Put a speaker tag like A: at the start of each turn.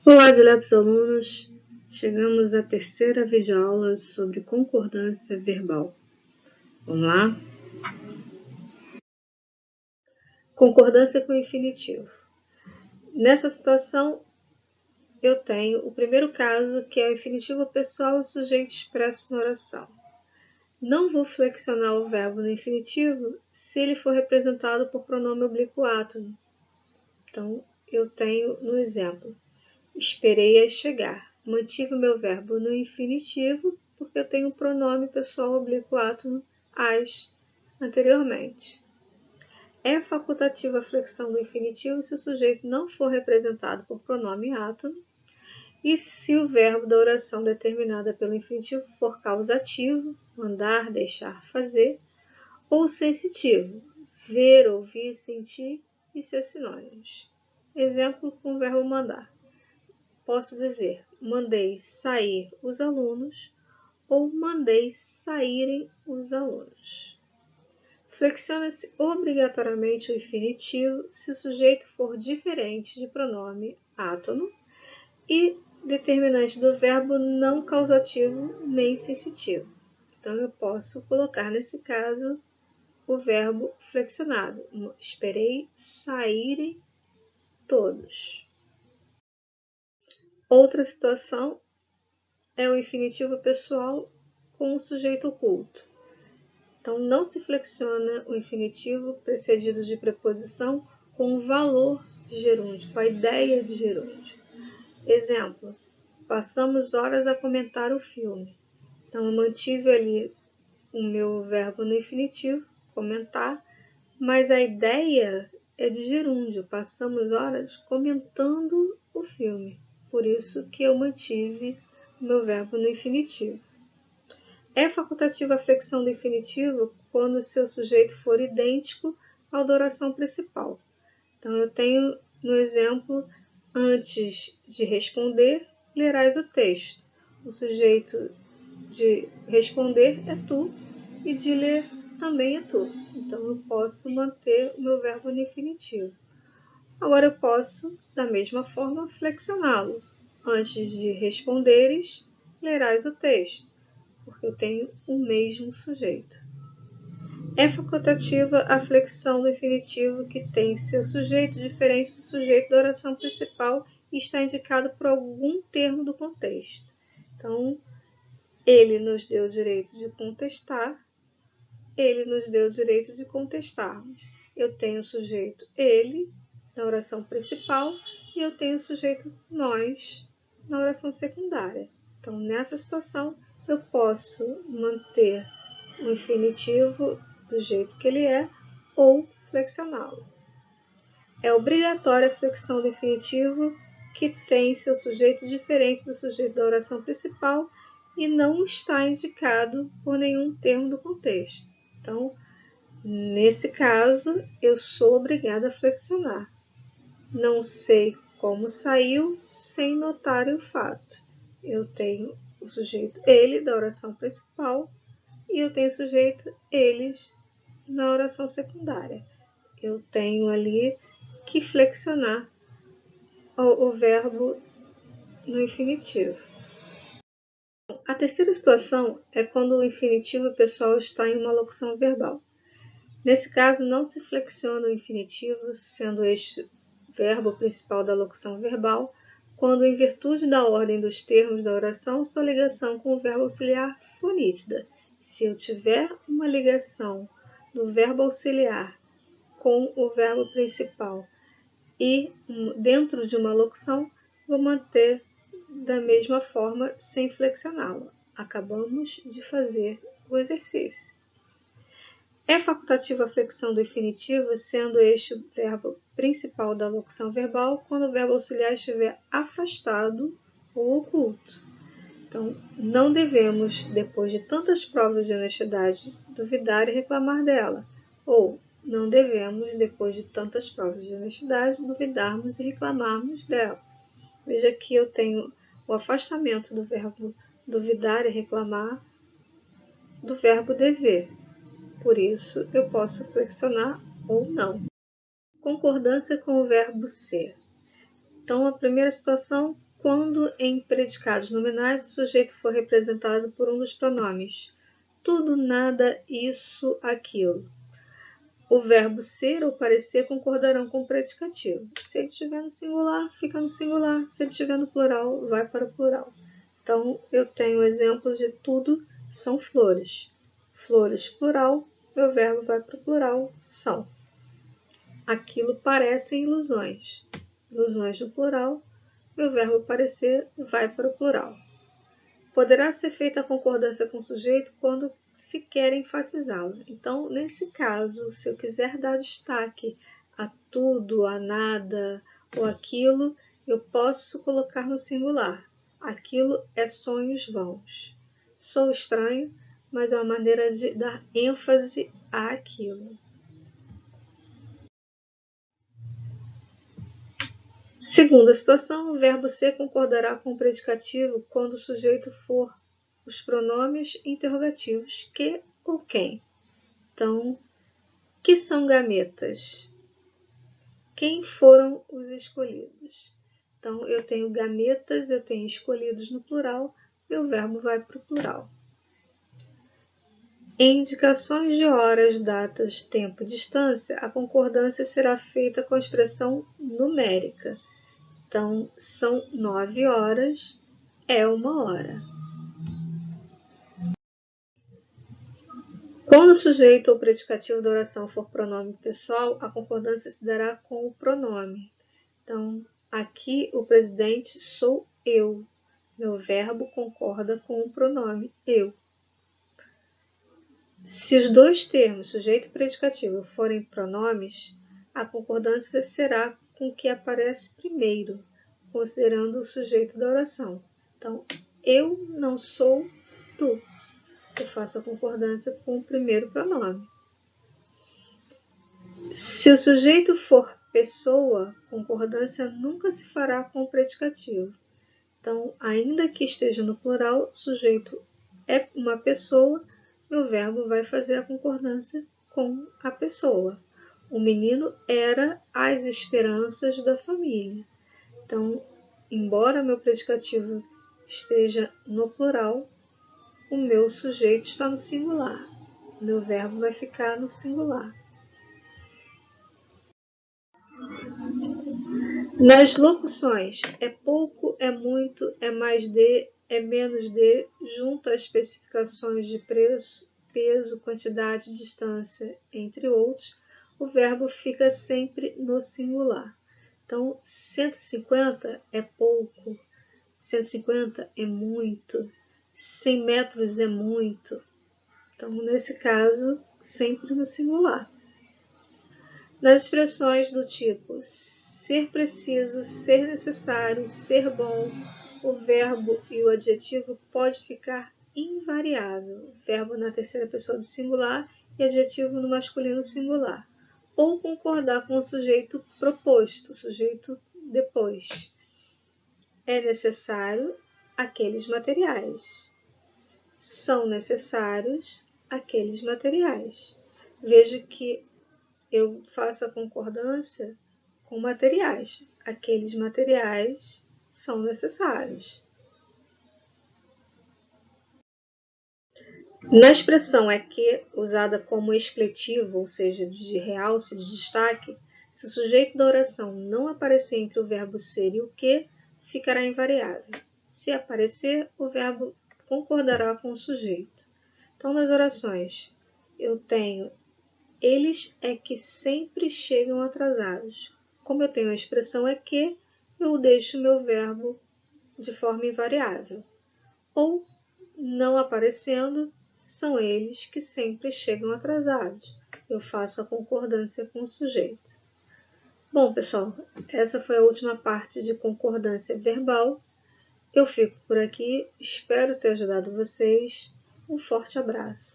A: Olá, diletos alunos! Chegamos à terceira videoaula sobre concordância verbal. Vamos lá? Concordância com o infinitivo. Nessa situação, eu tenho o primeiro caso, que é o infinitivo pessoal e o sujeito expresso na oração. Não vou flexionar o verbo no infinitivo se ele for representado por pronome oblíquo átono. Então, eu tenho no exemplo: esperei a chegar. Mantive o meu verbo no infinitivo porque eu tenho o pronome pessoal oblíquo átono as anteriormente. É facultativa a flexão do infinitivo se o sujeito não for representado por pronome átono e se o verbo da oração determinada pelo infinitivo for causativo, mandar, deixar, fazer, ou sensitivo, ver, ouvir, sentir e seus sinônimos. Exemplo com o verbo mandar. Posso dizer: mandei sair os alunos ou mandei saírem os alunos. Flexiona-se obrigatoriamente o infinitivo se o sujeito for diferente de pronome átono e determinante do verbo não causativo nem sensitivo. Então, eu posso colocar nesse caso o verbo flexionado. Esperei saírem todos. Outra situação é o infinitivo pessoal com o sujeito oculto. Então, não se flexiona o infinitivo precedido de preposição com o valor de gerúndio, com a ideia de gerúndio. Exemplo: passamos horas a comentar o filme. Então, eu mantive ali o meu verbo no infinitivo, comentar, mas a ideia é de gerúndio. Passamos horas comentando o filme. Por isso que eu mantive o meu verbo no infinitivo. É facultativa a flexão do infinitivo quando o seu sujeito for idêntico ao da oração principal. Então, eu tenho no exemplo: antes de responder, lerás o texto. O sujeito de responder é tu e de ler também é tu. Então, eu posso manter o meu verbo no infinitivo. Agora, eu posso, da mesma forma, flexioná-lo. Antes de responderes, lerás o texto, porque eu tenho o mesmo sujeito. É facultativa a flexão do infinitivo que tem seu sujeito diferente do sujeito da oração principal e está indicado por algum termo do contexto. Então, ele nos deu o direito de contestar, ele nos deu o direito de contestarmos. Eu tenho o sujeito ele na oração principal e eu tenho o sujeito nós na oração secundária. Então, nessa situação, eu posso manter o infinitivo do jeito que ele é ou flexioná-lo. É obrigatória a flexão do infinitivo que tem seu sujeito diferente do sujeito da oração principal e não está indicado por nenhum termo do contexto. Então, nesse caso, eu sou obrigada a flexionar. Não sei como saiu sem notar o fato. Eu tenho o sujeito ele da oração principal e eu tenho o sujeito eles na oração secundária. Eu tenho ali que flexionar o verbo no infinitivo. A terceira situação é quando o infinitivo pessoal está em uma locução verbal. Nesse caso, não se flexiona o infinitivo, sendo este verbo principal da locução verbal, quando, em virtude da ordem dos termos da oração, sua ligação com o verbo auxiliar for nítida. Se eu tiver uma ligação do verbo auxiliar com o verbo principal e dentro de uma locução, vou manter da mesma forma sem flexioná-lo. Acabamos de fazer o exercício. É facultativa a flexão do infinitivo, sendo este o verbo principal da locução verbal, quando o verbo auxiliar estiver afastado ou oculto. Então, não devemos, depois de tantas provas de honestidade, duvidar e reclamar dela. Ou, não devemos, depois de tantas provas de honestidade, duvidarmos e reclamarmos dela. Veja que eu tenho o afastamento do verbo duvidar e reclamar do verbo dever. Por isso, eu posso flexionar ou não. Concordância com o verbo ser. Então, a primeira situação, quando em predicados nominais o sujeito for representado por um dos pronomes tudo, nada, isso, aquilo. O verbo ser ou parecer concordarão com o predicativo. Se ele estiver no singular, fica no singular. Se ele estiver no plural, vai para o plural. Então, eu tenho exemplos de tudo são flores. Flores, plural, meu verbo vai para o plural, são. Aquilo parecem ilusões. Ilusões no plural, meu verbo parecer vai para o plural. Poderá ser feita a concordância com o sujeito quando se quer enfatizá-lo. Então, nesse caso, se eu quiser dar destaque a tudo, a nada ou aquilo, eu posso colocar no singular. Aquilo é sonhos vãos. Sou estranho, mas é uma maneira de dar ênfase àquilo. Segunda situação, o verbo ser concordará com o predicativo quando o sujeito for os pronomes interrogativos que ou quem. Então, que são gametas? Quem foram os escolhidos? Então, eu tenho gametas, eu tenho escolhidos no plural, meu verbo vai para o plural. Em indicações de horas, datas, tempo e distância, a concordância será feita com a expressão numérica. Então, são 9 horas, é 1 hora. Quando o sujeito ou predicativo da oração for pronome pessoal, a concordância se dará com o pronome. Então, aqui o presidente sou eu. Meu verbo concorda com o pronome eu. Se os dois termos, sujeito e predicativo, forem pronomes, a concordância será com o que aparece primeiro, considerando o sujeito da oração. Então, eu não sou tu. Eu faço a concordância com o primeiro pronome. Se o sujeito for pessoa, concordância nunca se fará com o predicativo. Então, ainda que esteja no plural, sujeito é uma pessoa, meu verbo vai fazer a concordância com a pessoa. O menino era as esperanças da família. Então, embora meu predicativo esteja no plural, o meu sujeito está no singular. O meu verbo vai ficar no singular. Nas locuções, é pouco, é muito, é mais de, é menos de, junto às especificações de preço, peso, quantidade, distância, entre outros, o verbo fica sempre no singular. Então, 150 é pouco, 150 é muito, 100 metros é muito. Então, nesse caso, sempre no singular. Nas expressões do tipo ser preciso, ser necessário, ser bom, o verbo e o adjetivo pode ficar invariável. Verbo na terceira pessoa do singular e adjetivo no masculino singular. Ou concordar com o sujeito proposto, sujeito depois. É necessário aqueles materiais. São necessários aqueles materiais. Veja que eu faço a concordância com materiais. Aqueles materiais são necessários. Na expressão é que, usada como expletivo, ou seja, de realce, de destaque, se o sujeito da oração não aparecer entre o verbo ser e o que, ficará invariável. Se aparecer, o verbo concordará com o sujeito. Então, nas orações, eu tenho eles é que sempre chegam atrasados. Como eu tenho a expressão é que, eu deixo meu verbo de forma invariável. Ou, não aparecendo, são eles que sempre chegam atrasados. Eu faço a concordância com o sujeito. Bom, pessoal, essa foi a última parte de concordância verbal. Eu fico por aqui, espero ter ajudado vocês. Um forte abraço.